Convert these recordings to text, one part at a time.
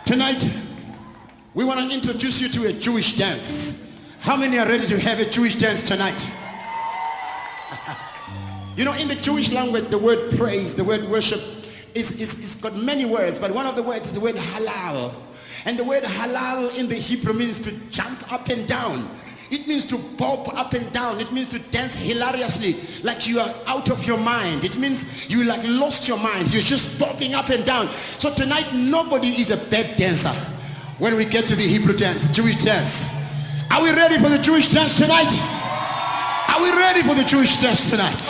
Tonight, we want to introduce you to a Jewish dance. How many are ready to have a Jewish dance tonight? You know, in the Jewish language, the word praise, the word worship, it's got many words, but one of the words is the word halal. And the word halal in the Hebrew means to jump up and down. It means to bob up and down. It means to dance hilariously, like you are out of your mind. It means you like lost your mind. You're just bobbing up and down. So tonight, nobody is a bad dancer when we get to the Hebrew dance, Jewish dance. Are we ready for the Jewish dance tonight? Are we ready for the Jewish dance tonight?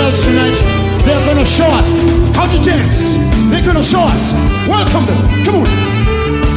Tonight, they're going to show us how to dance. They're going to show us. Welcome them. Come on.